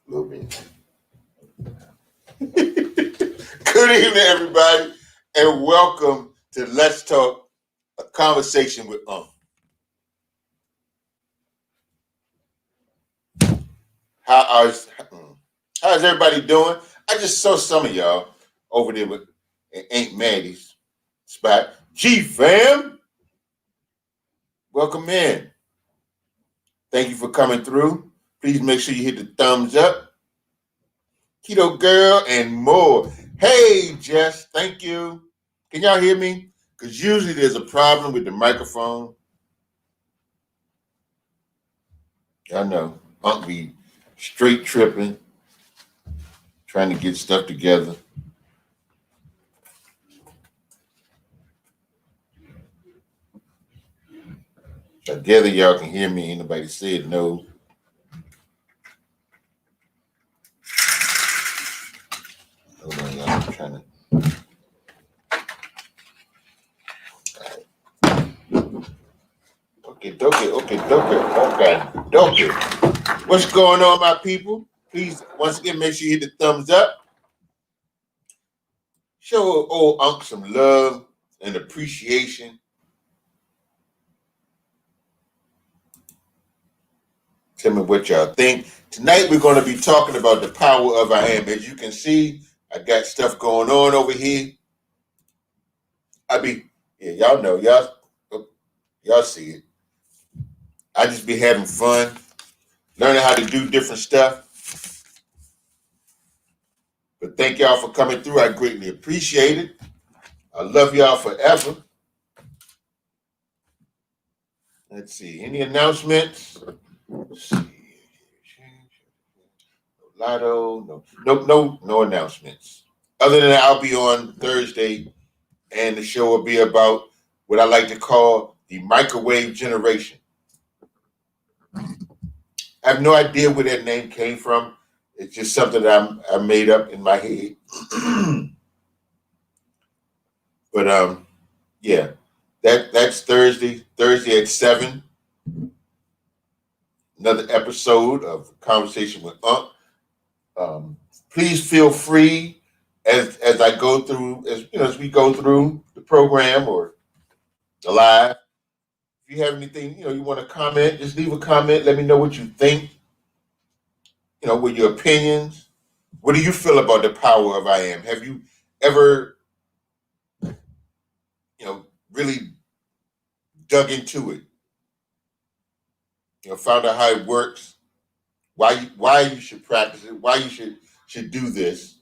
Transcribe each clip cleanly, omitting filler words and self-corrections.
A little bit. Good evening, everybody, and welcome to Let's Talk, a conversation with How's everybody doing? I just saw some of y'all over there with Aunt Maddie's spot. G fam, welcome in. Thank you for coming through. Please make sure you hit the thumbs up. Keto Girl and more. Hey, Jess, thank you. Can y'all hear me? Because usually there's a problem with the microphone. I know. Unc be straight tripping, trying to get stuff together. I gather y'all can hear me. Ain't nobody said no. Hold on, y'all. I'm trying to. Okay. What's going on, my people? Please, once again, make sure you hit the thumbs up. Show old Unc some love and appreciation. Tell me what y'all think. Tonight, we're going to be talking about the power of I am. As you can see, I got stuff going on over here. Y'all know, y'all see it. I just be having fun, learning how to do different stuff. But thank y'all for coming through. I greatly appreciate it. I love y'all forever. Let's see. Any announcements? Let's see. Lotto. No announcements. Other than that, I'll be on Thursday, and the show will be about what I like to call the microwave generation. I have no idea where that name came from. It's just something that I made up in my head. But yeah, that's Thursday at 7. Another episode of Conversation with Unc. Please feel free as I go through, as we go through the program or the live. If you have anything, you want to comment, just leave a comment. Let me know what you think. With your opinions. What do you feel about the power of I am? Have you ever, really dug into it? Found out how it works, why you should practice it, why you should do this.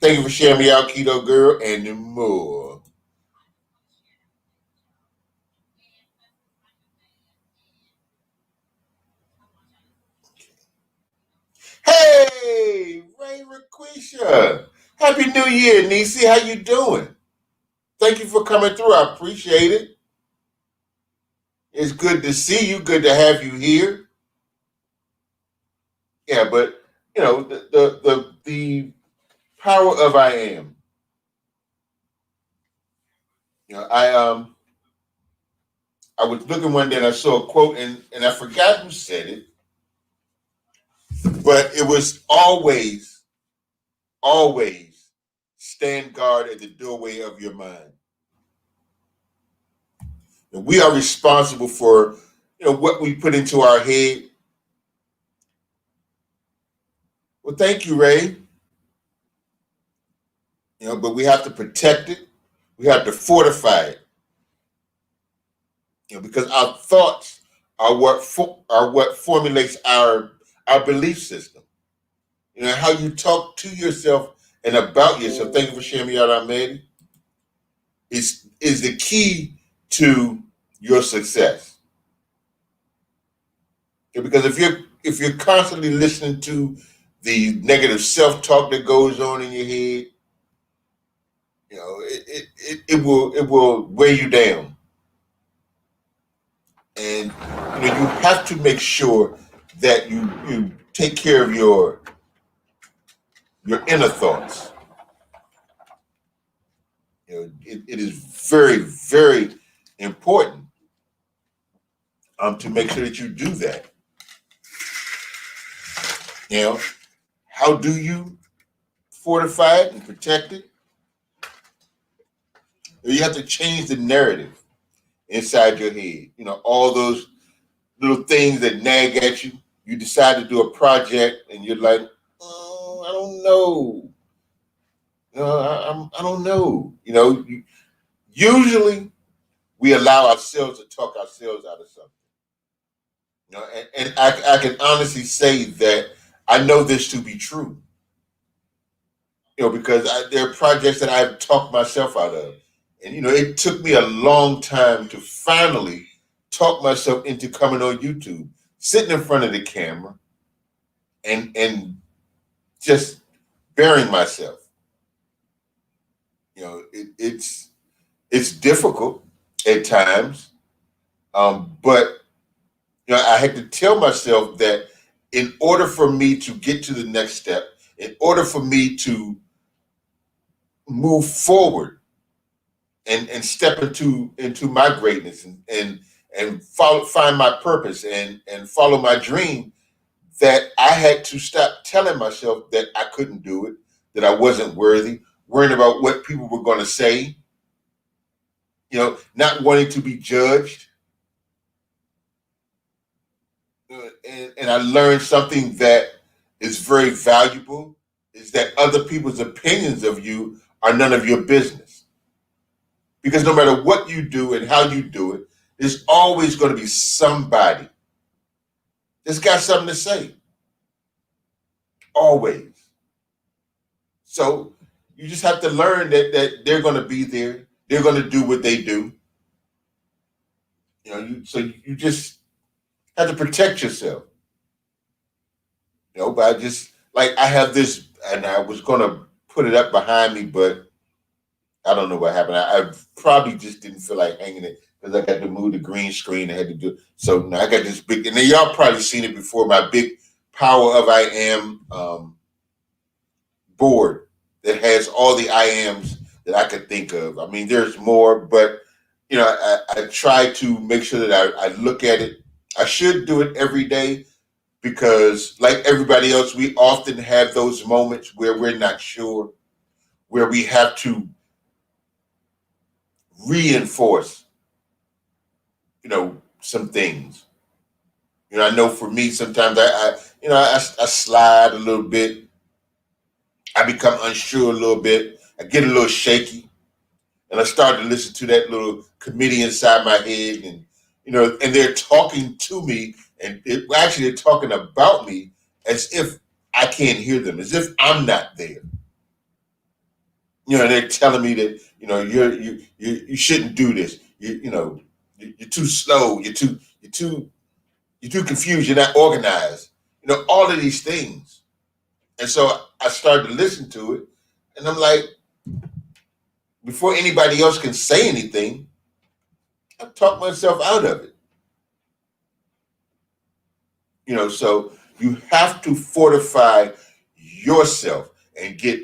Thank you for sharing me out, Keto Girl, and more. Hey, Ray Raquisha. Happy New Year, Nisi. How you doing? Thank you for coming through. I appreciate it. It's good to see you. Good to have you here. Yeah, but the power of I am. I was looking one day and I saw a quote and I forgot who said it, but it was always stand guard at the doorway of your mind. And we are responsible for what we put into our head. Well, thank you, Ray. But we have to protect it. We have to fortify it. Because our thoughts are what formulates our belief system. How you talk to yourself and about yourself. Thank you for sharing me out, Ahmed. Is the key to your success. Because if you're constantly listening to the negative self-talk that goes on in your head, it will weigh you down. And you have to make sure that you take care of your inner thoughts. It is very, very important to make sure that you do that. how do you fortify it and protect it? You have to change the narrative inside your head. You know, all those little things that nag at you. You decide to do a project and you're like, oh, I don't know. I don't know. You know, usually we allow ourselves to talk ourselves out of something. You know, and I can honestly say that I know this to be true. You know, because there are projects that I've talked myself out of. And, you know, it took me a long time to finally talk myself into coming on YouTube, sitting in front of the camera and just burying myself. You know, it's difficult at times, but you know, I had to tell myself that in order for me to get to the next step, in order for me to move forward and step into my greatness and find my purpose and follow my dream, that I had to stop telling myself that I couldn't do it, that I wasn't worthy, worrying about what people were going to say, you know, not wanting to be judged. And I learned something that is very valuable, is that other people's opinions of you are none of your business. Because no matter what you do and how you do it, there's always going to be somebody that's got something to say. Always. So you just have to learn that they're going to be there. They're going to do what they do. You know, so you just have to protect yourself. You know, but I just, like, I have this, and I was going to put it up behind me, but I don't know what happened. I probably just didn't feel like hanging it because I got to move the green screen. I had to do it. So now I got this big, and then y'all probably seen it before, my big Power of I Am board that has all the I Ams that I could think of. I mean, there's more, but, you know, I try to make sure that I look at it. I should do it every day because, like everybody else, we often have those moments where we're not sure, where we have to reinforce, you know, some things. You know, I know for me, sometimes I slide a little bit. I become unsure a little bit. I get a little shaky, and I start to listen to that little committee inside my head, and, you know, and they're talking to me, and actually they're talking about me as if I can't hear them, as if I'm not there. You know, they're telling me that, you know, you shouldn't do this. You know, you're too slow. You're too confused. You're not organized. You know, all of these things. And so I started to listen to it, and I'm like, before anybody else can say anything, I talk myself out of it. You know, so you have to fortify yourself and get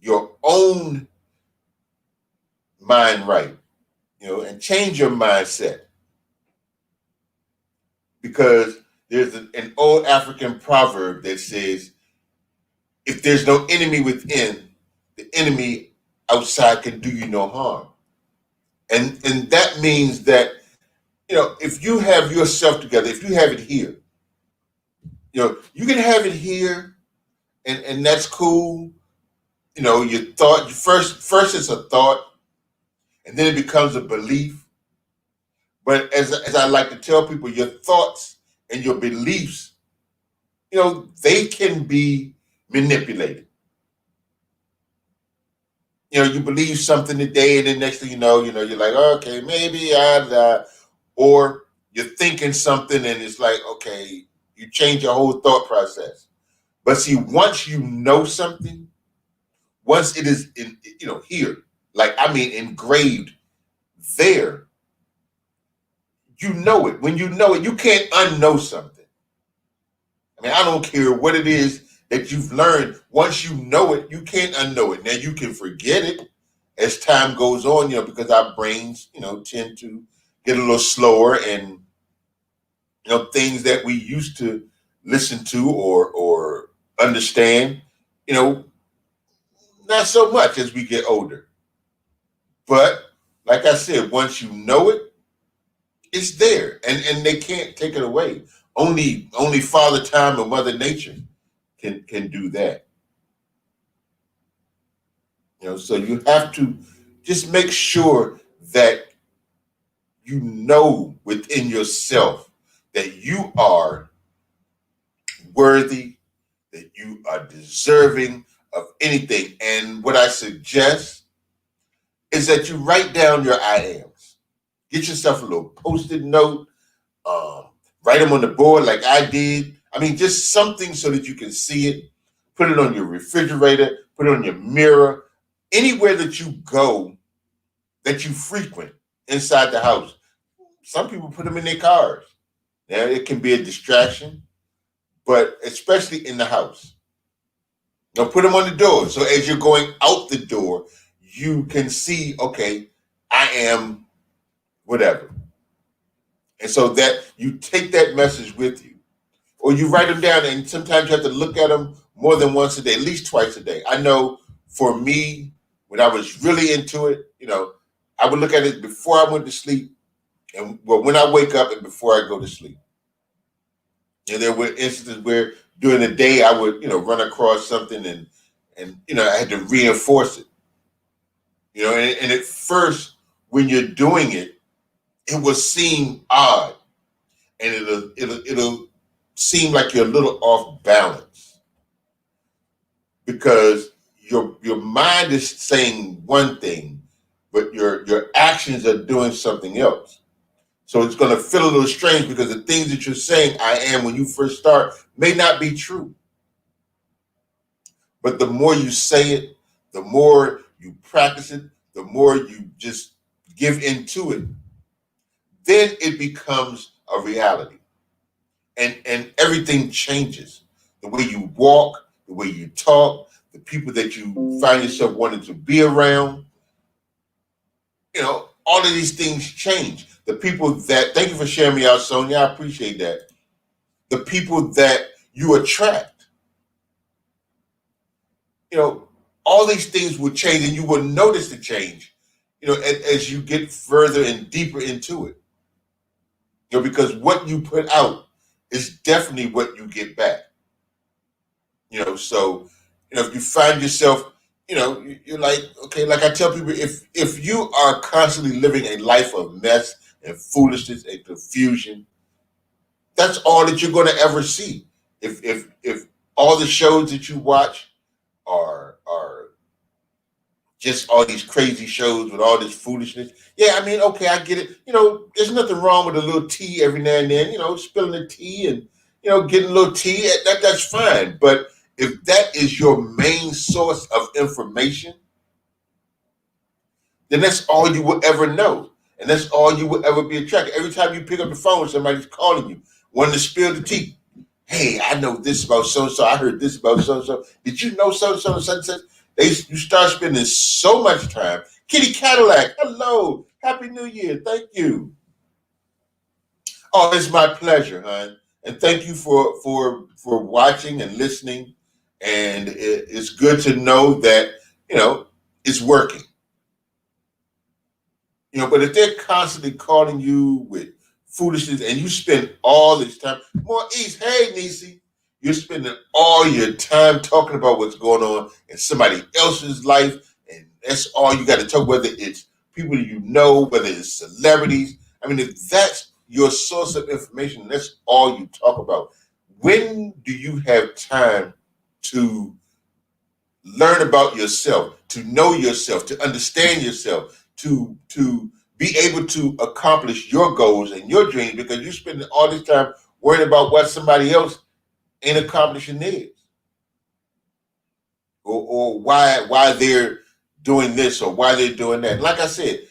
your own mind right, you know, and change your mindset. Because there's an old African proverb that says, if there's no enemy within, the enemy outside can do you no harm. And that means that, you know, if you have yourself together, if you have it here, you know, you can have it here, and that's cool. You know, your thought, first it's a thought, and then it becomes a belief. But as I like to tell people, your thoughts and your beliefs, you know, they can be manipulated. You know, you believe something today, and then next thing you know, you're like, okay, maybe or you're thinking something, and it's like, okay, you change your whole thought process. But see, once you know something, once it is in, you know, here, like, I mean, engraved there, you know it. When you know it, you can't unknow something. I mean, I don't care what it is that you've learned. Once you know it, you can't unknow it. Now you can forget it as time goes on, you know, because our brains, you know, tend to get a little slower, and, you know, things that we used to listen to or understand, You know, not so much as we get older. But like I said, once you know it, it's there, and they can't take it away. Only Father Time and Mother Nature can do that. So you have to just make sure that you know within yourself that you are worthy, that you are deserving of anything. And what I suggest is that you write down your I ams. Get yourself a little post-it note. Um, Write them on the board like I did. I mean, just something so that you can see it. Put it on your refrigerator. Put it on your mirror. Anywhere that you go, that you frequent inside the house. Some people put them in their cars. Now, it can be a distraction, but especially in the house. Put them on the door. So as you're going out the door, you can see, okay, I am whatever. And so that you take that message with you, or you write them down, and sometimes you have to look at them more than once a day, at least twice a day. I know for me, when I was really into it, I would look at it before I went to sleep, and when I wake up and before I go to sleep. And there were instances where during the day I would, run across something and I had to reinforce it. And at first when you're doing it, it will seem odd, and it'll seem like you're a little off balance because your mind is saying one thing, but your actions are doing something else. So it's going to feel a little strange because the things that you're saying I am when you first start may not be true. But the more you say it, the more you practice it, the more you just give into it, then it becomes a reality. And everything changes. The way you walk, the way you talk, the people that you find yourself wanting to be around, all of these things change. The people that, thank you for sharing me out, Sonia, I appreciate that. The people that you attract, all these things will change, and you will notice the change, as you get further and deeper into it. Because what you put out is definitely what you get back. So, if you find yourself, you're like, okay, like I tell people, if you are constantly living a life of mess and foolishness and confusion, that's all that you're going to ever see. If all the shows that you watch are just all these crazy shows with all this foolishness. Yeah, I mean, okay, I get it. There's nothing wrong with a little tea every now and then, spilling the tea and, getting a little tea, that's fine. But if that is your main source of information, then that's all you will ever know. And that's all you will ever be attracted. Every time you pick up the phone, somebody's calling you, wanting to spill the tea. Hey, I know this about so-and-so. I heard this about so-and-so. Did you know so-and-so and such? You start spending so much time. Kitty Cadillac, hello. Happy New Year. Thank you. Oh, it's my pleasure, hon. And thank you for watching and listening. And it's good to know that, it's working. But if they're constantly calling you with foolishness and you spend all this time, more East, hey, Nisi, you're spending all your time talking about what's going on in somebody else's life, and that's all you got to talk, whether it's people you know, whether it's celebrities. I mean, if that's your source of information, that's all you talk about. When do you have time to learn about yourself, to know yourself, to understand yourself, to be able to accomplish your goals and your dreams, because you're spending all this time worrying about what somebody else ain't accomplishing theirs, or why they're doing this or why they're doing that. Like I said,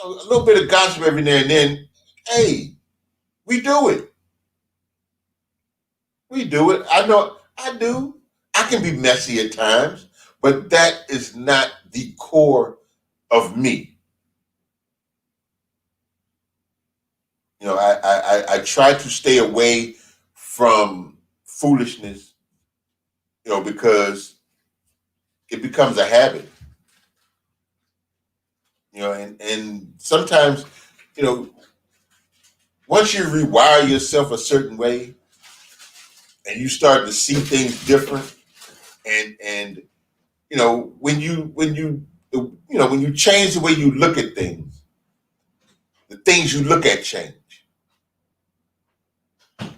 a little bit of gossip every now and then. Hey, we do it. We do it. I know I do. I can be messy at times, but that is not the core of me. I try to stay away from foolishness, because it becomes a habit. And sometimes, once you rewire yourself a certain way and you start to see things different, and when you change the way you look at things, the things you look at change.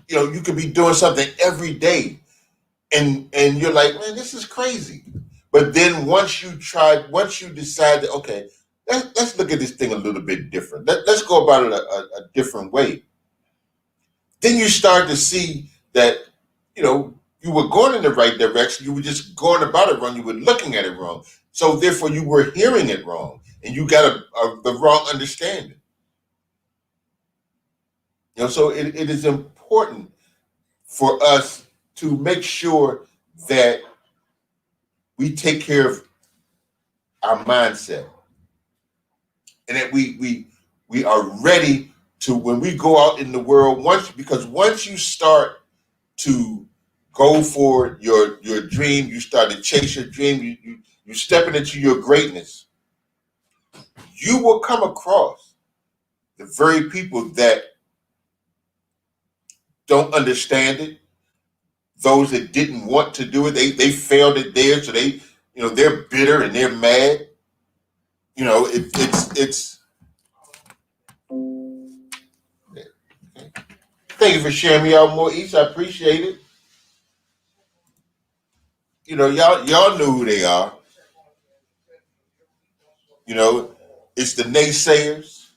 You could be doing something every day, and you're like, man, this is crazy. But then once you decide that, okay, let's look at this thing a little bit different. Let's go about it a different way. Then you start to see that, you were going in the right direction. You were just going about it wrong. You were looking at it wrong. So therefore you were hearing it wrong, and you got the wrong understanding. So it is important for us to make sure that we take care of our mindset, and that we are ready to, when we go out in the world, once you start to go for your dream, you start to chase your dream, you stepping into your greatness, you will come across the very people that don't understand it, those that didn't want to do it. They failed it there, so they're bitter and they're mad. It's Thank you for sharing me out more, East. I appreciate it. Y'all know who they are. It's the naysayers,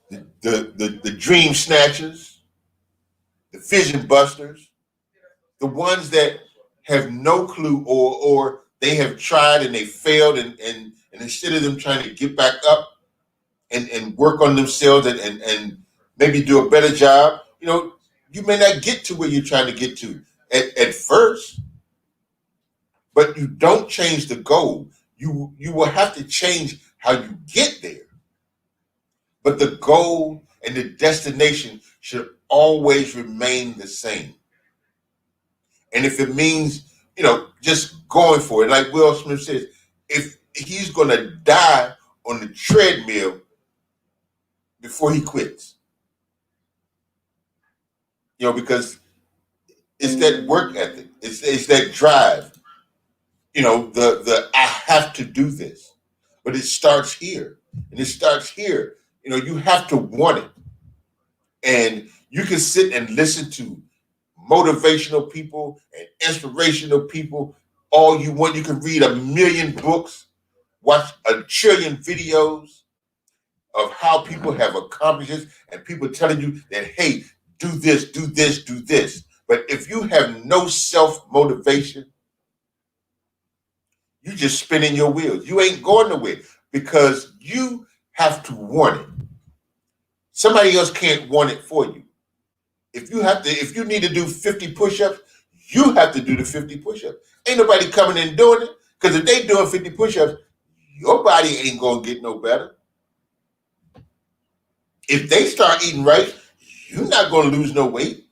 the dream snatchers, the vision busters, the ones that have no clue, or they have tried and they failed, and instead of them trying to get back up and work on themselves and maybe do a better job, you may not get to where you're trying to get to at first, but you don't change the goal. You will have to change how you get there. But the goal and the destination should always remain the same. And if it means, just going for it, like Will Smith says, if he's going to die on the treadmill before he quits, because it's that work ethic, it's that drive, the I have to do this. But it starts here. And it starts here. You have to want it. And you can sit and listen to motivational people and inspirational people all you want. You can read 1,000,000 books, watch 1,000,000,000,000 videos of how people have accomplished this, and people telling you that, hey, do this, do this, do this. But if you have no self-motivation, you just spinning your wheels. You ain't going nowhere, because you have to want it. Somebody else can't want it for you. If you need to do 50 push-ups, you have to do the 50 push-ups. Ain't nobody coming in doing it, because if they doing 50 push-ups, your body ain't gonna get no better. If they start eating right, you're not gonna lose no weight.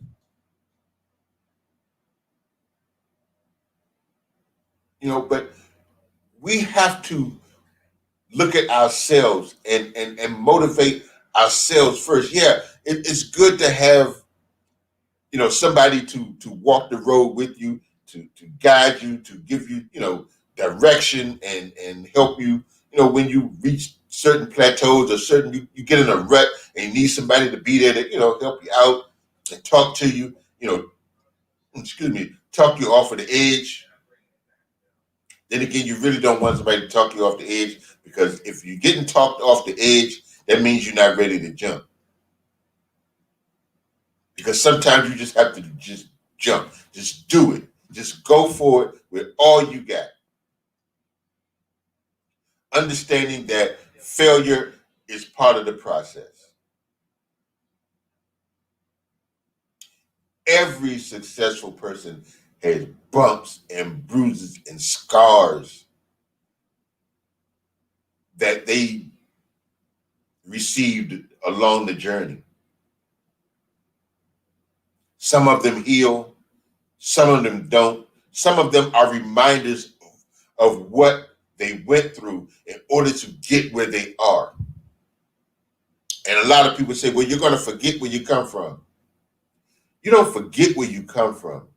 But we have to look at ourselves and motivate ourselves first. Yeah, it's good to have somebody to walk the road with you, to guide you, to give you direction and help you. When you reach certain plateaus, or you get in a rut and you need somebody to be there to help you out and talk to you. Talk you off of the edge. Then again, you really don't want somebody to talk you off the edge, because if you're getting talked off the edge, that means you're not ready to jump. Because sometimes you just have to just jump, just do it, just go for it with all you got. Understanding that failure is part of the process. Every successful person has bumps and bruises and scars that they received along the journey. Some of them heal, some of them don't, Some of them are reminders of what they went through in order to get where they are. And a lot of people say, well, you're going to forget where you come from. You don't forget where you come from.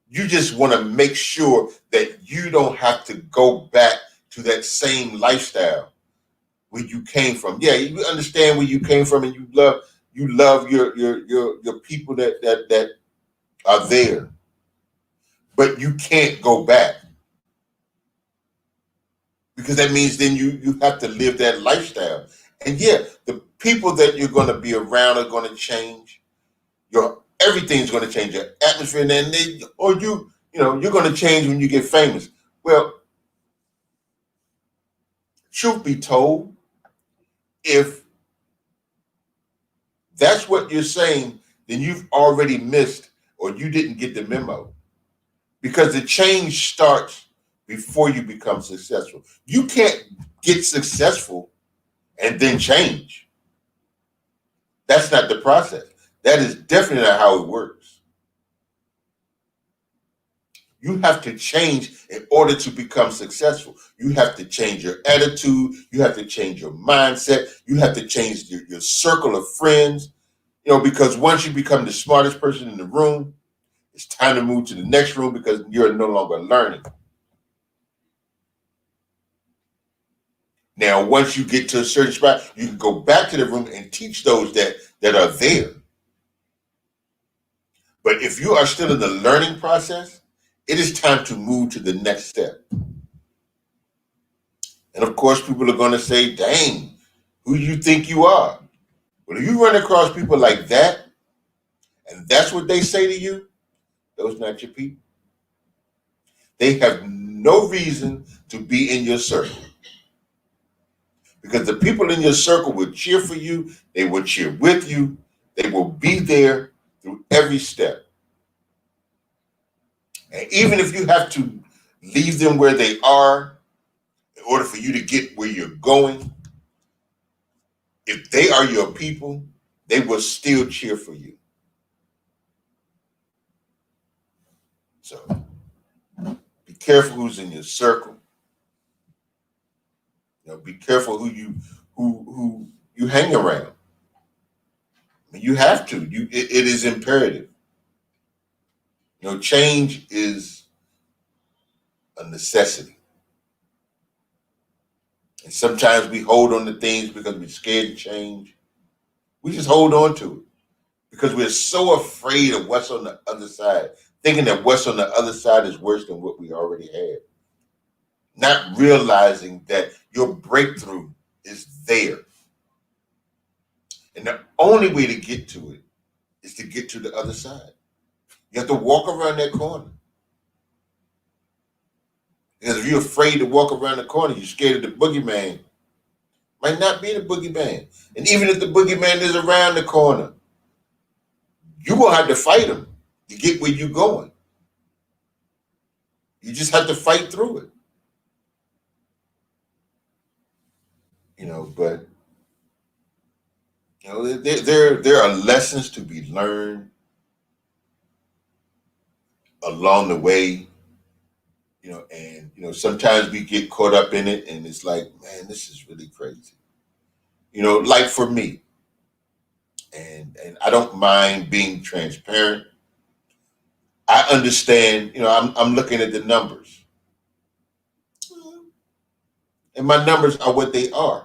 You just want to make sure that you don't have to go back to that same lifestyle where you came from. Yeah, you understand where you came from, and you love your people that are there. But you can't go back, because that means then you have to live that lifestyle. And yeah, the people that you're going to be around are going to change. Your everything's going to change. Your atmosphere, and then you're going to change when you get famous. Well, truth be told, if that's what you're saying, then you've already missed, or you didn't get the memo, because the change starts before you become successful. You can't get successful and then change. That's not the process. That is definitely not how it works. You have to change in order to become successful. You have to change your attitude. You have to change your mindset. You have to change your circle of friends. Because once you become the smartest person in the room, it's time to move to the next room, because you're no longer learning. Now, once you get to a certain spot, you can go back to the room and teach those that are there. But if you are still in the learning process, it is time to move to the next step. And of course, people are going to say, dang, who you think you are? But if you run across people like that, and that's what they say to you, those are not your people. They have no reason to be in your circle. Because the people in your circle will cheer for you, they will cheer with you, they will be there through every step. And even if you have to leave them where they are in order for you to get where you're going, if they are your people, they will still cheer for you. So be careful who's in your circle. Be careful who you hang around. You have to. It is imperative. Change is a necessity. And sometimes we hold on to things because we're scared to change. We just hold on to it because we're so afraid of what's on the other side, thinking that what's on the other side is worse than what we already had. Not realizing that your breakthrough is there. And the only way to get to it is to get to the other side. You have to walk around that corner. Because if you're afraid to walk around the corner, you're scared of the boogeyman. Might not be the boogeyman. And even if the boogeyman is around the corner, you will have to fight him to get where you're going. You just have to fight through it. But there are lessons to be learned along the way. And sometimes we get caught up in it, and it's like, man, this is really crazy. Like for me, and I don't mind being transparent. I understand. I'm looking at the numbers, and my numbers are what they are.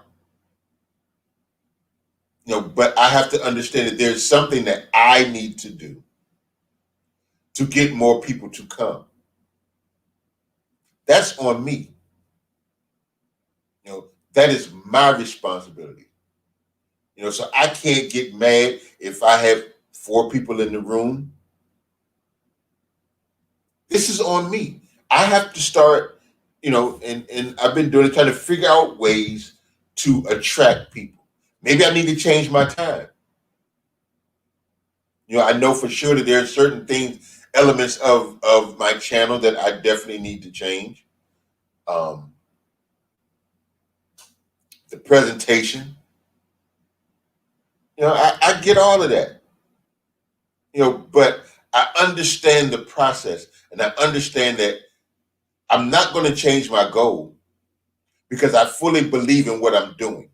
But I have to understand that there's something that I need to do to get more people to come. That's on me. That is my responsibility. So I can't get mad if I have 4 people in the room. This is on me. I have to start, and I've been doing it, trying to figure out ways to attract people. Maybe I need to change my time. I know for sure that there are certain things, elements of my channel that I definitely need to change. The presentation, I get all of that, but I understand the process. And I understand that I'm not going to change my goal because I fully believe in what I'm doing.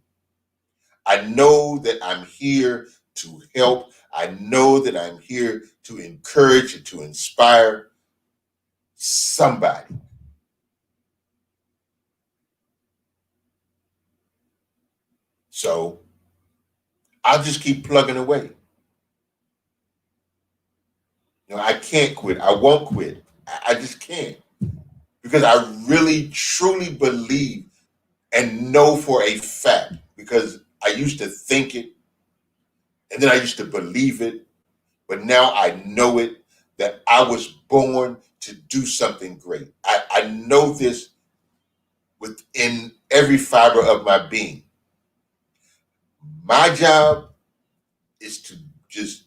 I know that I'm here to help. I know that I'm here to encourage and to inspire somebody. So I'll just keep plugging away. I can't quit. I won't quit. I just can't because I really, truly believe and know for a fact because I used to think it and then I used to believe it, but now I know it that I was born to do something great. I know this within every fiber of my being. My job is to just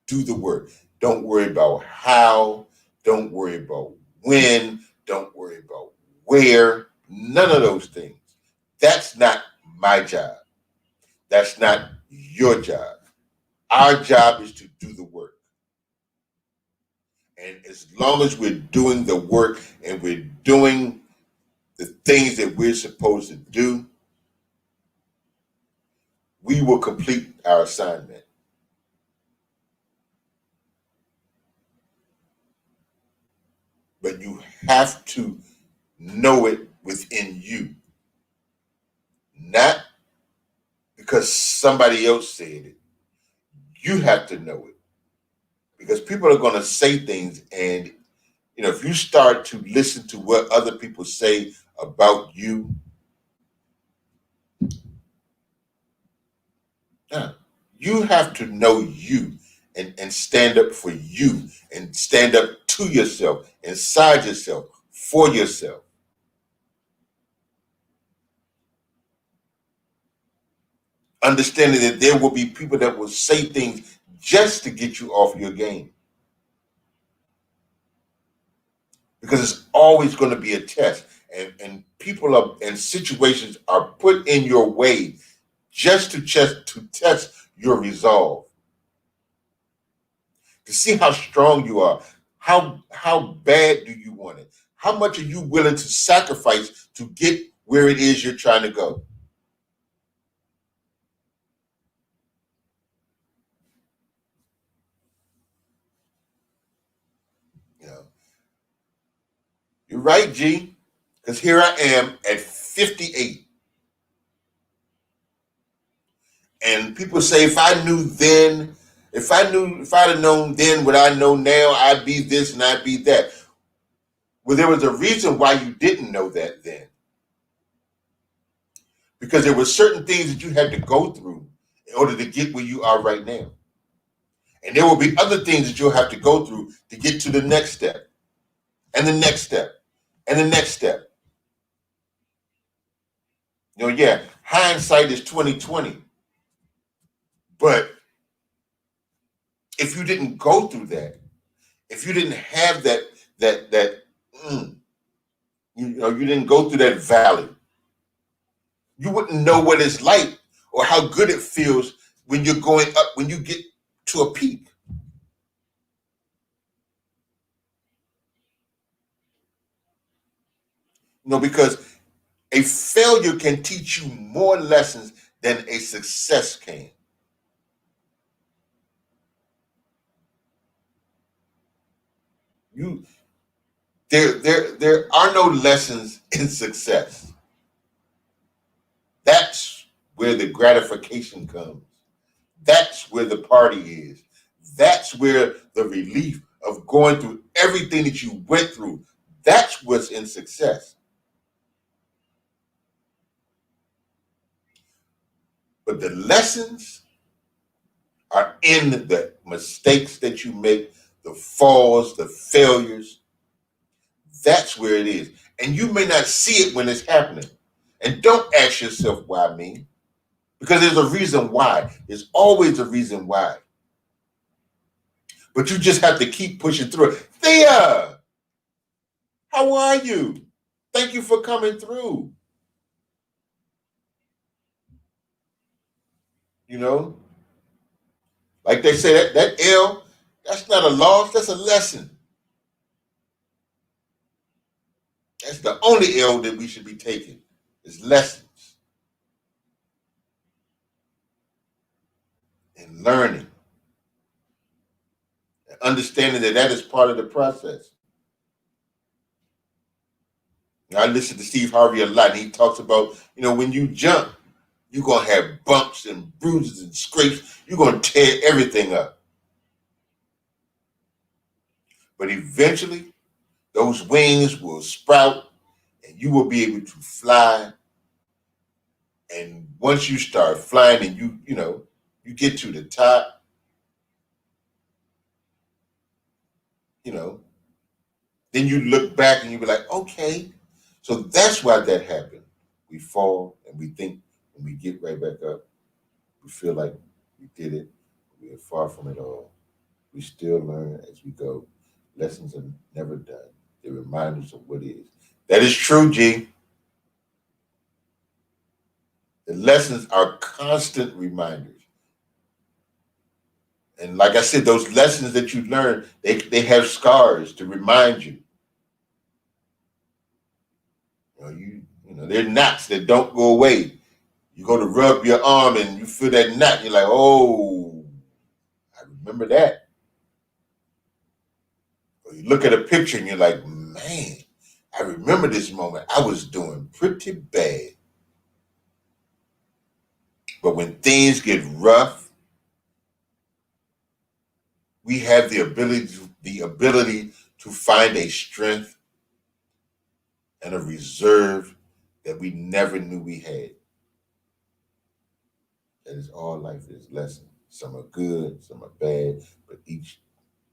do the work. Don't worry about how, don't worry about when, don't worry about where, none of those things. That's not my job. That's not your job. Our job is to do the work. And as long as we're doing the work and we're doing the things that we're supposed to do, we will complete our assignment. But you have to know it within you, not because somebody else said it. You have to know it because people are going to say things, and if you start to listen to what other people say about you, you have to know you and stand up for you and stand up to yourself, inside yourself, for yourself. Understanding that there will be people that will say things just to get you off your game. Because it's always going to be a test. And people are and situations are put in your way just to test your resolve. To see how strong you are. How bad do you want it? How much are you willing to sacrifice to get where it is you're trying to go? You know, you're right, G. Because here I am at 58. And people say if I knew then, if I'd have known then what I know now, I'd be this and I'd be that. Well, there was a reason why you didn't know that then. Because there were certain things that you had to go through in order to get where you are right now. And there will be other things that you'll have to go through to get to the next step, and the next step, and the next step. Yeah, hindsight is 2020. But if you didn't go through that, if you didn't have that you didn't go through that valley, you wouldn't know what it's like or how good it feels when you're going up, when you get to a peak. Because a failure can teach you more lessons than a success can. You there are no lessons in success. That's where the gratification comes. That's where the party is. That's where the relief of going through everything that you went through. That's what's in success. But the lessons are in the mistakes that you make, the falls, the failures. That's where it is. And you may not see it when it's happening. And don't ask yourself why me, because there's a reason why. There's always a reason why. But you just have to keep pushing through it. Thea, how are you? Thank you for coming through. You know, like they say, that L, that's not a loss, that's a lesson. That's the only L that we should be taking, is lessons and learning and understanding that that is part of the process. I listen to Steve Harvey a lot, and he talks about, when you jump, you're going to have bumps and bruises and scrapes. You're going to tear everything up. But eventually, those wings will sprout, and you will be able to fly. And once you start flying and you get to the top, then you look back and you be like, okay, so that's why that happened. We fall and we think when we get right back up, we feel like we did it. We are far from it all. We still learn as we go. Lessons are never done. They're reminders of what is. That is true, G. The lessons are constant reminders. And like I said, those lessons that you learn, they have scars to remind you. They're knots that don't go away. You go to rub your arm and you feel that knot. And you're like, oh, I remember that. Or you look at a picture and you're like, man, I remember this moment. I was doing pretty bad. But when things get rough, we have the ability to find a strength and a reserve that we never knew we had. That is all life is, lessons. Some are good, some are bad, but each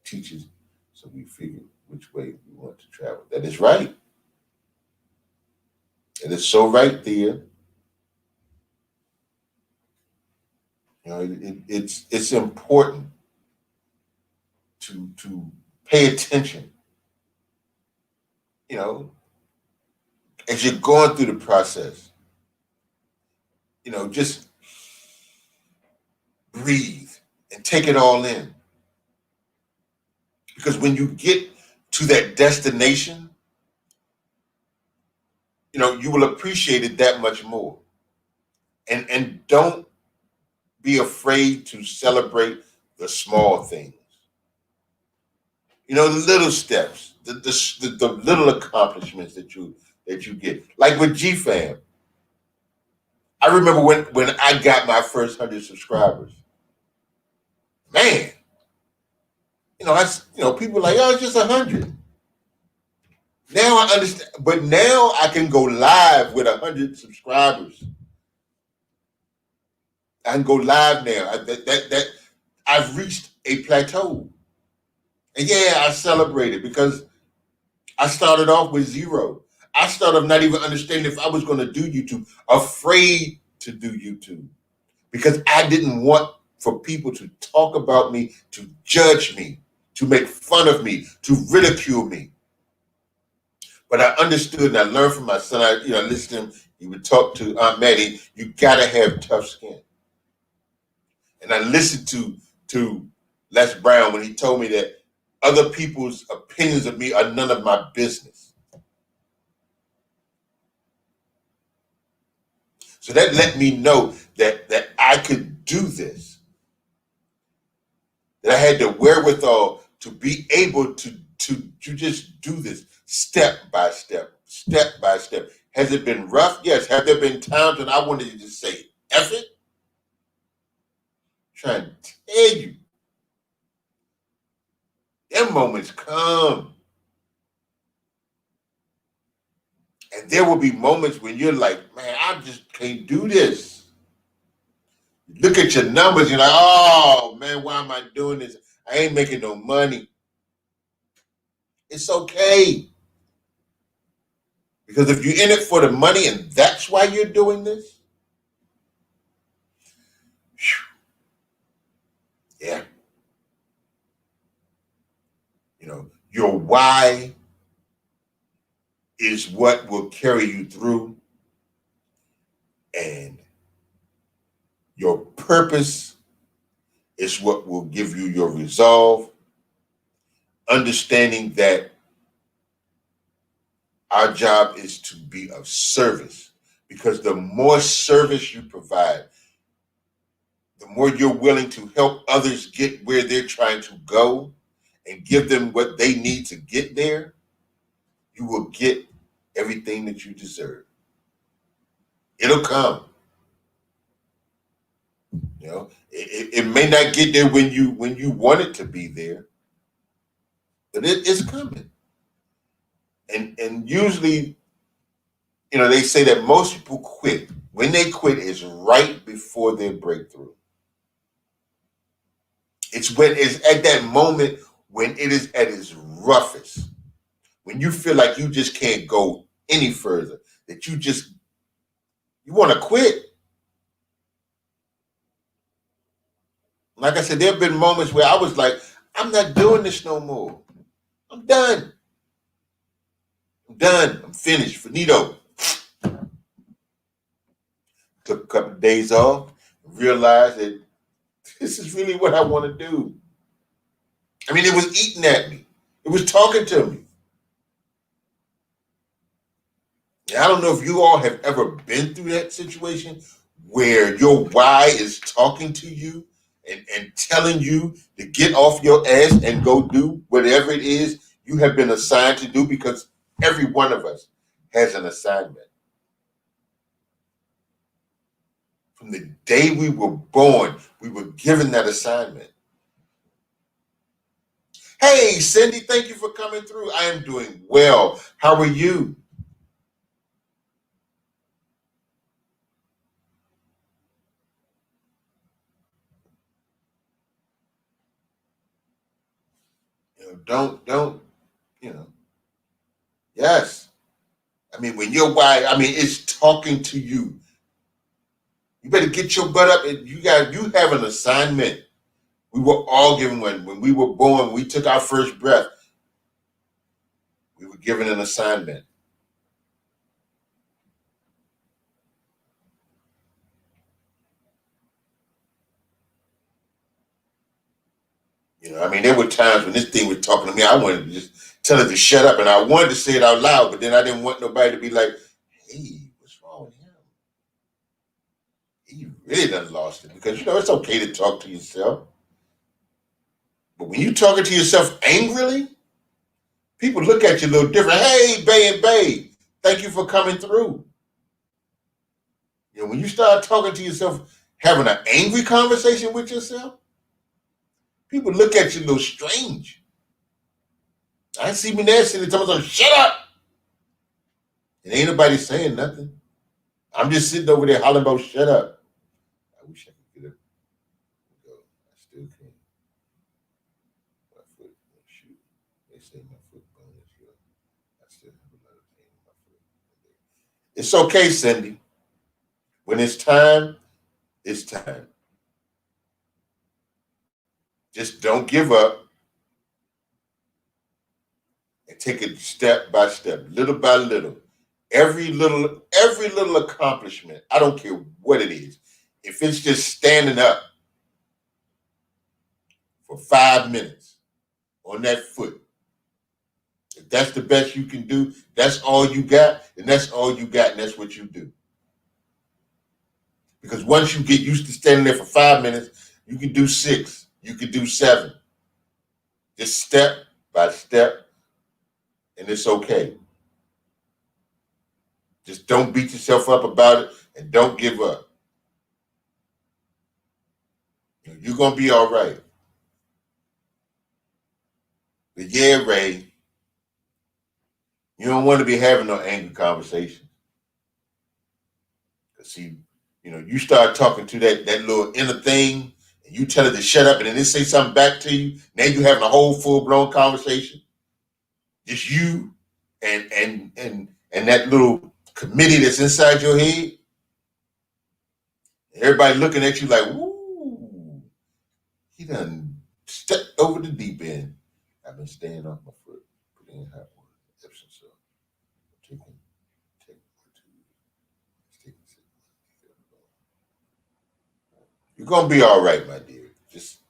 teaches, so we figure which way we want to travel. That is right. It is so right, Thea. It's important to pay attention. As you're going through the process, just breathe and take it all in. Because when you get to that destination, you will appreciate it that much more. And don't be afraid to celebrate the small things. The little steps, the little accomplishments that you get. Like with GFam. I remember when I got my first 100 subscribers. Man, people are like, oh, it's just 100. Now I understand, but now I can go live with 100 subscribers. I can go live now. That I've reached a plateau. And yeah, I celebrate it because I started off with 0. I started not even understanding if I was going to do YouTube, afraid to do YouTube because I didn't want for people to talk about me, to judge me, to make fun of me, to ridicule me. But I understood and I learned from my son. I listened to him. He would talk to Aunt Maddie. You gotta have tough skin. And I listened to Les Brown when he told me that other people's opinions of me are none of my business. So that let me know that I could do this. That I had the wherewithal to be able to just do this step by step, step by step. Has it been rough? Yes. Have there been times when I wanted to just say, F it? I'm trying to tell you. Them moments come. And there will be moments when you're like, man, I just can't do this. You look at your numbers, you're like, oh, man, why am I doing this? I ain't making no money. It's okay. Because if you're in it for the money and that's why you're doing this, yeah. Your why is what will carry you through, and your purpose is what will give you your resolve, understanding that Our job is to be of service, because the more service you provide, the more you're willing to help others get where they're trying to go and give them what they need to get there, you will get everything that you deserve. It'll come. You know, it may not get there when you want it to be there, but it's coming. And usually, they say that most people quit. When they quit, is right before their breakthrough. It's at that moment when it is at its roughest, when you feel like you just can't go any further, that you want to quit. Like I said, there have been moments where I was like, I'm not doing this no more. I'm done. I'm finished. Finito. Took a couple of days off, realized that this is really what I want to do. I mean, it was eating at me. It was talking to me. And I don't know if you all have ever been through that situation where your why is talking to you and telling you to get off your ass and go do whatever it is you have been assigned to do, because every one of us has an assignment. From the day we were born, we were given that assignment. Hey, Cindy, thank you for coming through. I am doing well. How are you? Don't, yes. I mean, when your why, it's talking to you. You better get your butt up, and you have an assignment. We were all given one. When we were born, when we took our first breath, we were given an assignment. There were times when this thing was talking to me, I wanted to just tell it to shut up, and I wanted to say it out loud, but then I didn't want nobody to be like, hey, what's wrong with him? He really done lost it, because, it's okay to talk to yourself. But when you're talking to yourself angrily, people look at you a little different. Hey, Bay and Bay, thank you for coming through. When you start talking to yourself, having an angry conversation with yourself, people look at you a little strange. I see me there sitting there telling shut up. And ain't nobody saying nothing. I'm just sitting over there hollering about shut up. I wish I could get up and go. I still can't. My foot, shoot. They say my foot bone is good. I still have a lot of pain in my foot. It's okay, Cindy. When it's time, it's time. Just don't give up, and take it step by step, little by little. Every little accomplishment, I don't care what it is. If it's just standing up for 5 minutes on that foot, if that's the best you can do, that's all you got, and that's all you got, and that's what you do. Because once you get used to standing there for 5 minutes, you can do 6, you can do 7. Just step by step, and it's okay. Just don't beat yourself up about it, and don't give up. You're going to be all right. But yeah, Ray, you don't want to be having no angry conversation. Because see, you start talking to that little inner thing, and you tell it to shut up, and then it say something back to you. Now you having a whole full-blown conversation. Just you and that little committee that's inside your head. Everybody looking at you like, ooh, he done stepped over the deep end. I've been staying off my foot, putting in hot water, Epsom salt, taking you're gonna be all right, my dear. Just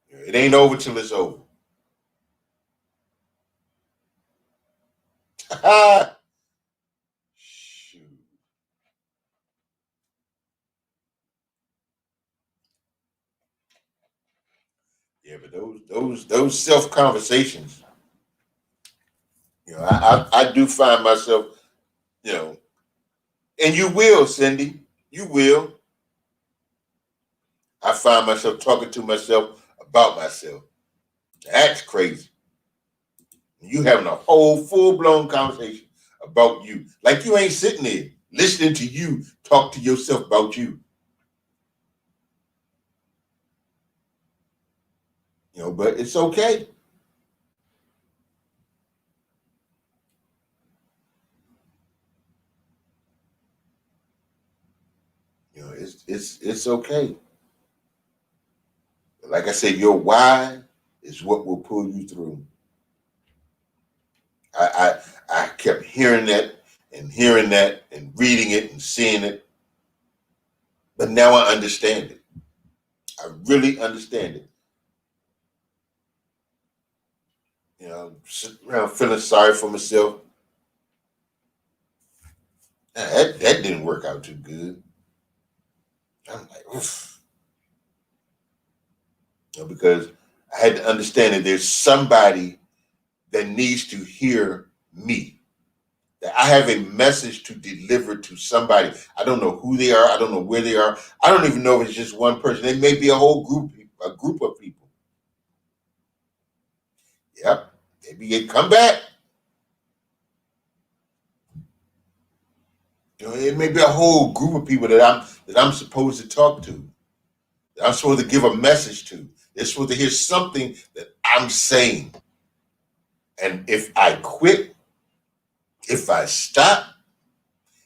it ain't over till it's over. Shoot. Yeah, but those self conversations, I do find myself, you know, and you will, Cindy, you will. I find myself talking to myself about myself. That's crazy. You having a whole full blown conversation about you, like you ain't sitting there listening to you talk to yourself about you. But it's okay. It's okay. Like I said, your why is what will pull you through. I kept hearing that and reading it and seeing it, but now I understand it. I really understand it. Sitting around feeling sorry for myself. That didn't work out too good. I'm like, oof. Because I had to understand that there's somebody that needs to hear me. That I have a message to deliver to somebody. I don't know who they are. I don't know where they are. I don't even know if it's just one person. It may be a whole group of people. Yep. Maybe it come back. It may be a whole group of people that I'm supposed to talk to. That I'm supposed to give a message to. They're supposed to hear something that I'm saying. And if I quit, if I stop,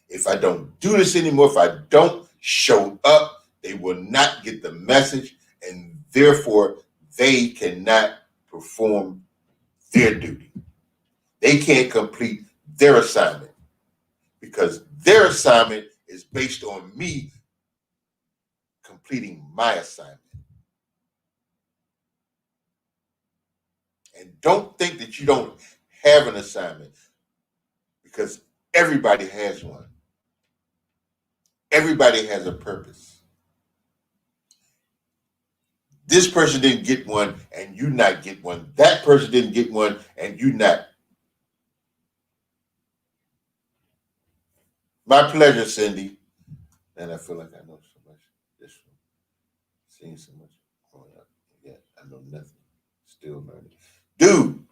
if I don't do this anymore, if I don't show up, they will not get the message, and therefore they cannot perform their duty. They can't complete their assignment because their assignment is based on me completing my assignment. And don't think that you don't have an assignment because everybody has one. Everybody has a purpose. This person didn't get one and you not get one. That person didn't get one and you not. My pleasure, Cindy. And I feel like I know so much. This one, seeing so much. Oh, yeah, I know nothing. Still learning. Dude,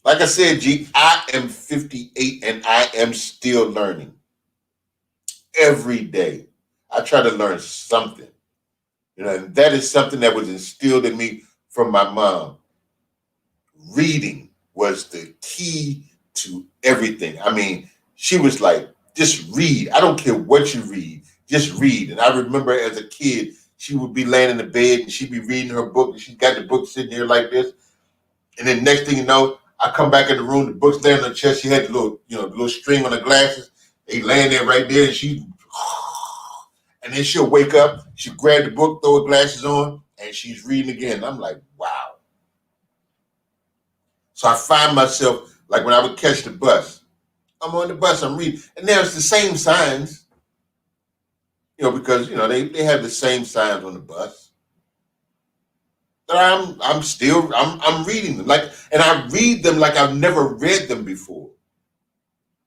like I said, G, I am 58 and I am still learning. Every day. I try to learn something. And that is something that was instilled in me from my mom. Reading was the key to everything. I mean, she was like, just read. I don't care what you read, just read. And I remember as a kid, she would be laying in the bed and she'd be reading her book and she's got the book sitting here like this. And then next thing you know, I come back in the room, the book's laying on the chest. She had the little string on the glasses. They laying there right there and and then she'll wake up, she'll grab the book, throw her glasses on, and she's reading again. I'm like, wow. So I find myself, like when I would catch the bus, I'm on the bus, I'm reading, and there's the same signs, because they have the same signs on the bus. But I'm reading them and I read them like I've never read them before.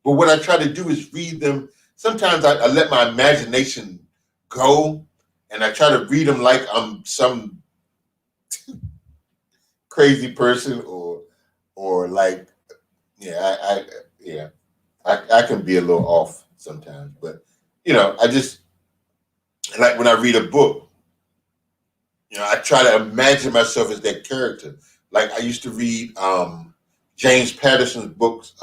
But what I try to do is read them. Sometimes I let my imagination go, and I try to read them like I'm some crazy person or like, yeah, I can be a little off sometimes, but I just like when I read a book, I try to imagine myself as that character. Like I used to read James Patterson's books,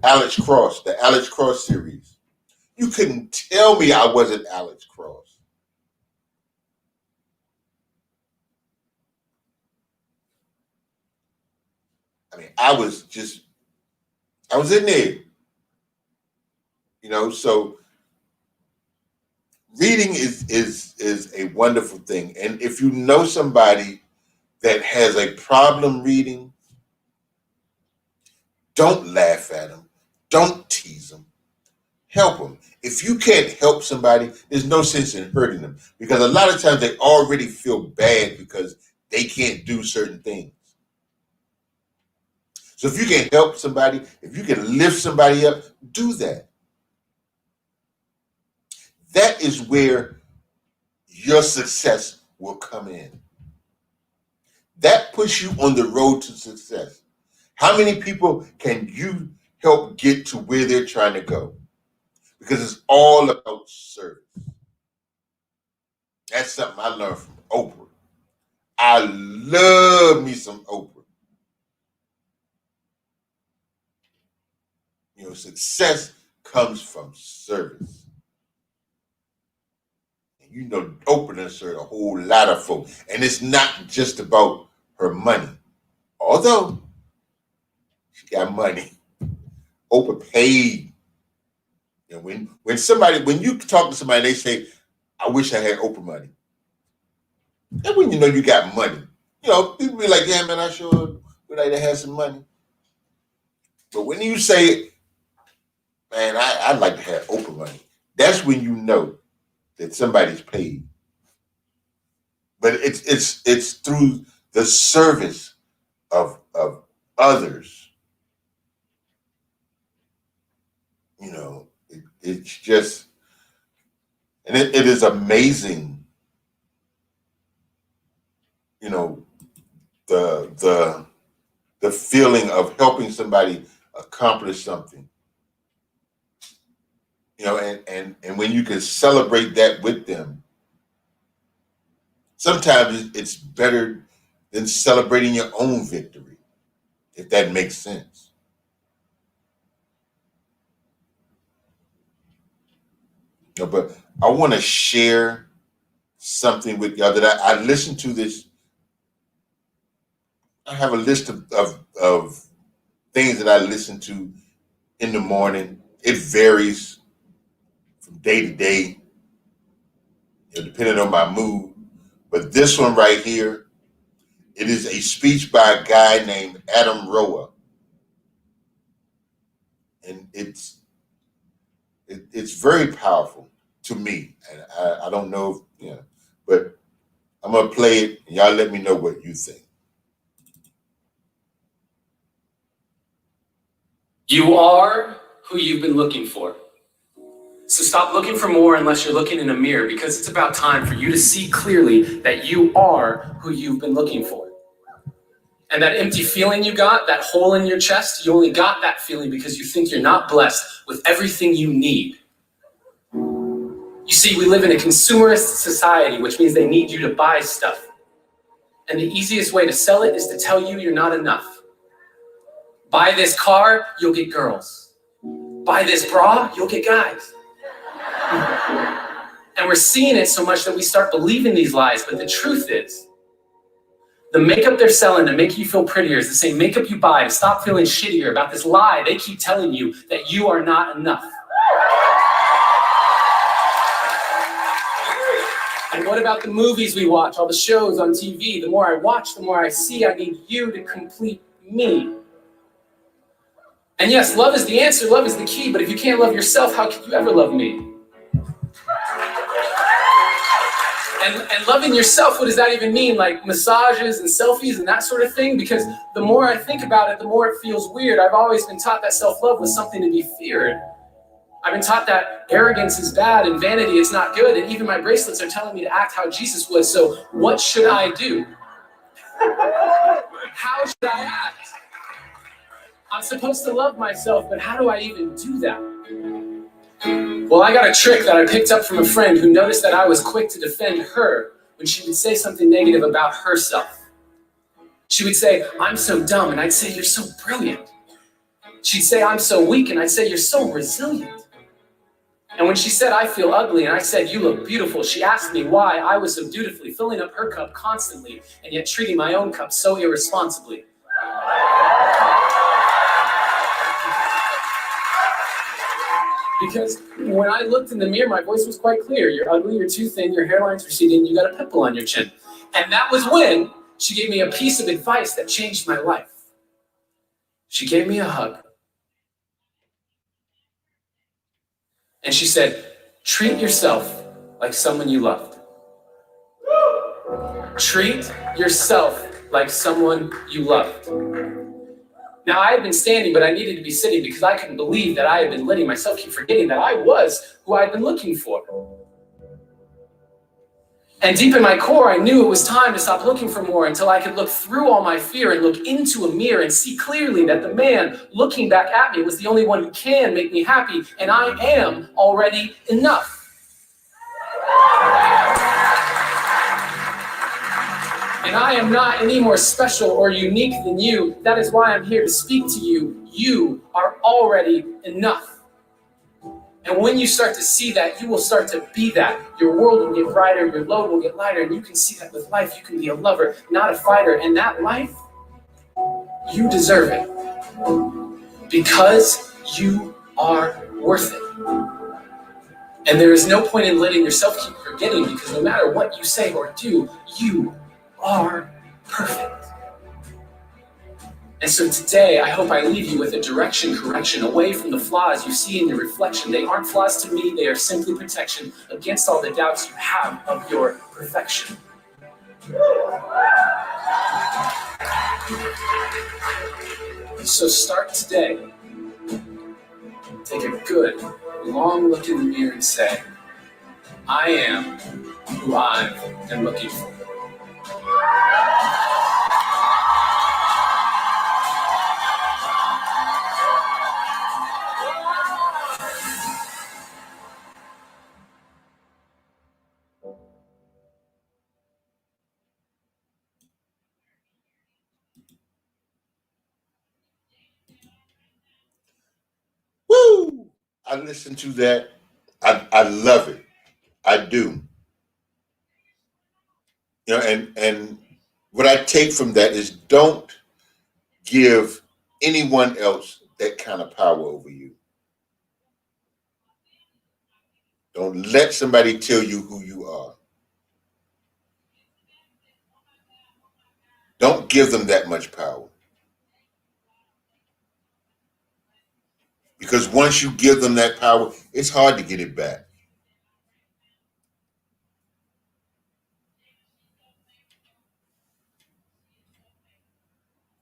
Alex Cross, the Alex Cross series. You couldn't tell me I wasn't Alex Cross. I mean, I was in there, so reading is a wonderful thing. And if you know somebody that has a problem reading, Don't laugh at them. Don't tease them. Help them. If you can't help somebody, there's no sense in hurting them, because a lot of times they already feel bad because they can't do certain things. So if you can help somebody, if you can lift somebody up, do that. That is where your success will come in. That puts you on the road to success. How many people can you help get to where they're trying to go? Because it's all about service. That's something I learned from Oprah. I love me some Oprah. You know, success comes from service. And you know, Oprah done served a whole lot of folks. And it's not just about her money. Although she got money. Oprah paid. You know, when you talk to somebody, they say, I wish I had Oprah money. And when you know you got money, you know, people be like, yeah, man, I sure would like to have some money. But when you say, man, I'd like to have Oprah money, that's when you know that somebody's paid. But it's through the service of others. You know, it's just, and it is amazing, you know, the feeling of helping somebody accomplish something. You know, and when you can celebrate that with them, sometimes it's better than celebrating your own victory, if that makes sense. You know, but I want to share something with y'all that I listened to this. I have a list of things that I listen to in the morning. It varies from day to day, you know, depending on my mood. But this one right here, it is a speech by a guy named Adam Roa. And it's very powerful to me. And I don't know if, you know, but I'm going to play it and y'all let me know what you think. You are who you've been looking for. So stop looking for more unless you're looking in a mirror, because it's about time for you to see clearly that you are who you've been looking for. And that empty feeling you got, that hole in your chest, you only got that feeling because you think you're not blessed with everything you need. You see, we live in a consumerist society, which means they need you to buy stuff. And the easiest way to sell it is to tell you you're not enough. Buy this car, you'll get girls. Buy this bra, you'll get guys. And we're seeing it so much that we start believing these lies. But the truth is, the makeup they're selling to make you feel prettier is the same makeup you buy to stop feeling shittier about this lie they keep telling you that you are not enough. And what about the movies we watch, all the shows on TV? The more I watch, the more I see I need you to complete me. And yes, love is the answer, love is the key, but if you can't love yourself, how can you ever love me? And loving yourself, what does that even mean? Like massages and selfies and that sort of thing? Because the more I think about it, the more it feels weird. I've always been taught that self-love was something to be feared. I've been taught that arrogance is bad and vanity is not good. And even my bracelets are telling me to act how Jesus would. So what should I do? How should I act? I'm supposed to love myself, but how do I even do that? Well, I got a trick that I picked up from a friend who noticed that I was quick to defend her when she would say something negative about herself. She would say, I'm so dumb, and I'd say, you're so brilliant. She'd say, I'm so weak, and I'd say, you're so resilient. And when she said, I feel ugly, and I said, you look beautiful, she asked me why I was so dutifully filling up her cup constantly and yet treating my own cup so irresponsibly. Because when I looked in the mirror, my voice was quite clear. You're ugly, you're too thin, your hairline's receding, you got a pimple on your chin. And that was when she gave me a piece of advice that changed my life. She gave me a hug. And she said, treat yourself like someone you loved. Treat yourself like someone you loved. Now, I had been standing, but I needed to be sitting because I couldn't believe that I had been letting myself keep forgetting that I was who I had been looking for. And deep in my core, I knew it was time to stop looking for more until I could look through all my fear and look into a mirror and see clearly that the man looking back at me was the only one who can make me happy, and I am already enough. And I am not any more special or unique than you. That is why I'm here to speak to you. You are already enough. And when you start to see that, you will start to be that. Your world will get brighter, your load will get lighter, and you can see that with life. You can be a lover, not a fighter. And that life, you deserve it. Because you are worth it. And there is no point in letting yourself keep forgetting, because no matter what you say or do, you are perfect. And so today, I hope I leave you with a correction away from the flaws you see in your reflection. They aren't flaws to me, they are simply protection against all the doubts you have of your perfection. So start today. Take a good, long look in the mirror and say, I am who I am looking for. Woo! I listen to that. I love it. I do. You know, and what I take from that is don't give anyone else that kind of power over you. Don't let somebody tell you who you are. Don't give them that much power. Because once you give them that power, it's hard to get it back.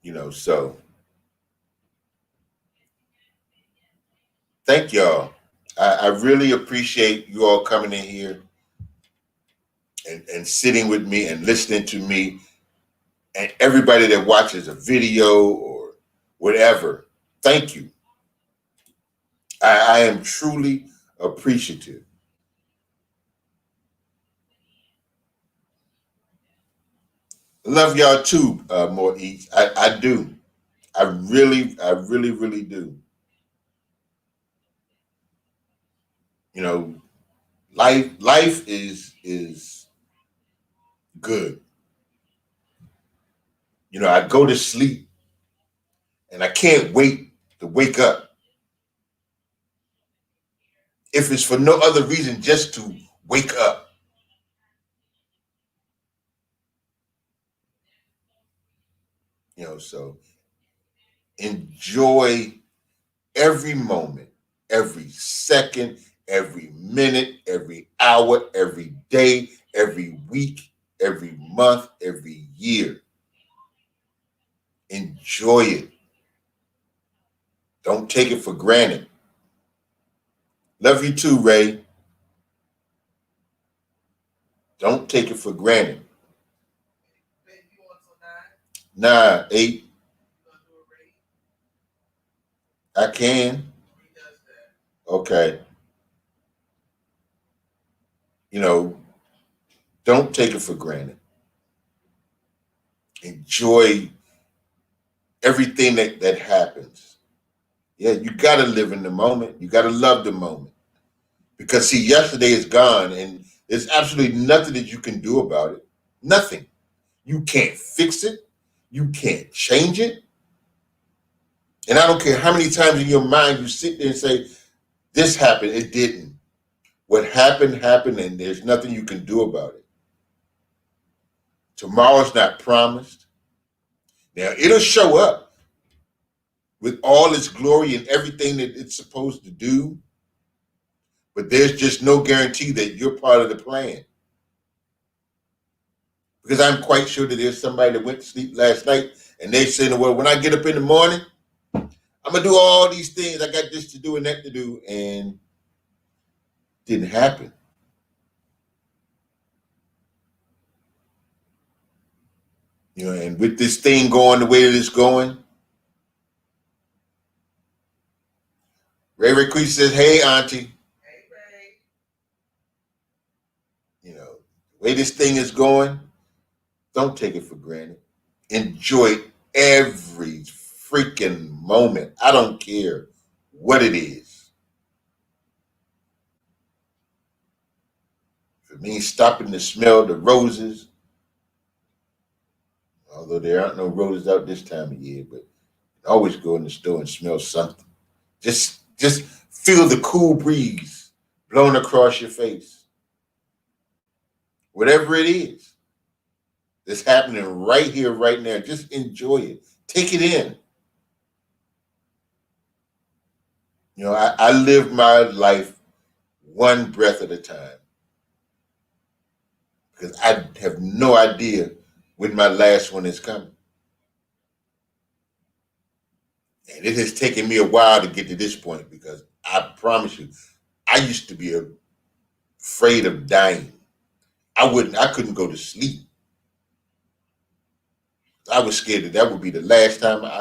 You know, so thank y'all. I really appreciate you all coming in here and sitting with me and listening to me, and everybody that watches a video or whatever. Thank you. I am truly appreciative. Love y'all too, more eats. I do. I really do. You know, life is good. You know, I go to sleep and I can't wait to wake up. If it's for no other reason, just to wake up. You know, so enjoy every moment, every second, every minute, every hour, every day, every week, every month, every year. Enjoy it. Don't take it for granted. Love you too, Ray. Don't take it for granted. 9, 8. I can. Okay. You know, don't take it for granted. Enjoy everything that happens. Yeah, you got to live in the moment. You got to love the moment. Because, see, yesterday is gone, and there's absolutely nothing that you can do about it. Nothing. You can't fix it. You can't change it. And I don't care how many times in your mind you sit there and say, this happened, it didn't. What happened, happened, and there's nothing you can do about it. Tomorrow's not promised. Now, it'll show up with all its glory and everything that it's supposed to do. But there's just no guarantee that you're part of the plan. Because I'm quite sure that there's somebody that went to sleep last night and they're saying, well, when I get up in the morning, I'm going to do all these things. I got this to do and that to do. And it didn't happen. You know, and with this thing going the way that it's going, Ray Crease says, hey, Auntie. Hey, Ray. You know, the way this thing is going, don't take it for granted. Enjoy every freaking moment. I don't care what it is. If it means stopping to smell the roses, although there aren't no roses out this time of year, but always go in the store and smell something. Just feel the cool breeze blowing across your face. Whatever it is that's happening right here, right now, just enjoy it. Take it in. You know, I live my life one breath at a time because I have no idea when my last one is coming. And it has taken me a while to get to this point because I promise you, I used to be afraid of dying. I couldn't go to sleep. I was scared that would be the last time I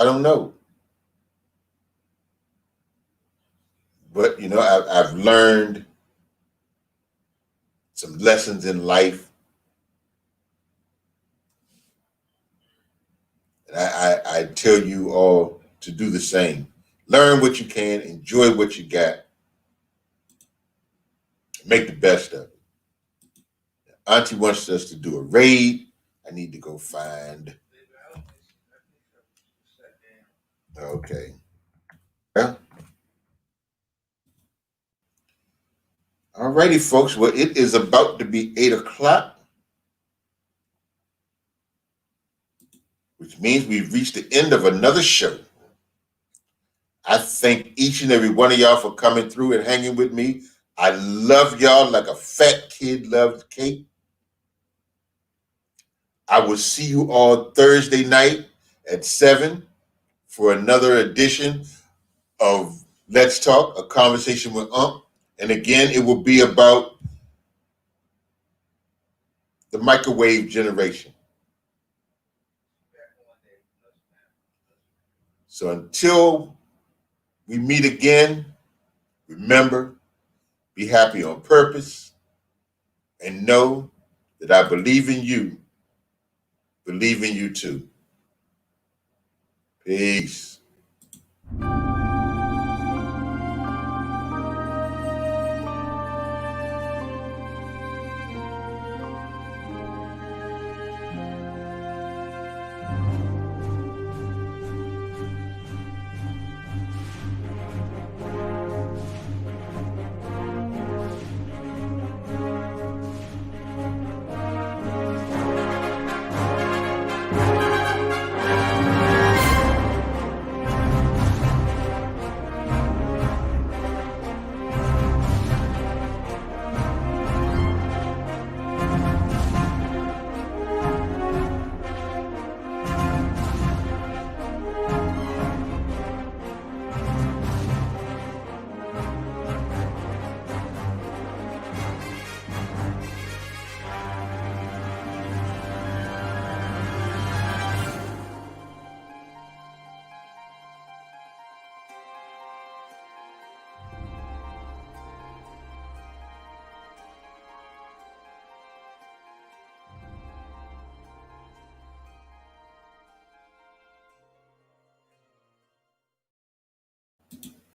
don't know. But, you know, I've learned some lessons in life. And I tell you all to do the same. Learn what you can, enjoy what you got, make the best of it. Auntie wants us to do a raid. I need to go find. Okay. Well, all righty, folks. Well, it is about to be 8 o'clock, which means we've reached the end of another show. I thank each and every one of y'all for coming through and hanging with me. I love y'all like a fat kid loves cake. I will see you all Thursday night at 7 for another edition of Let's Talk, a conversation with Ump. And again, it will be about the microwave generation. So until we meet again, remember, be happy on purpose, and know that I believe in you, believe in you too. Peace.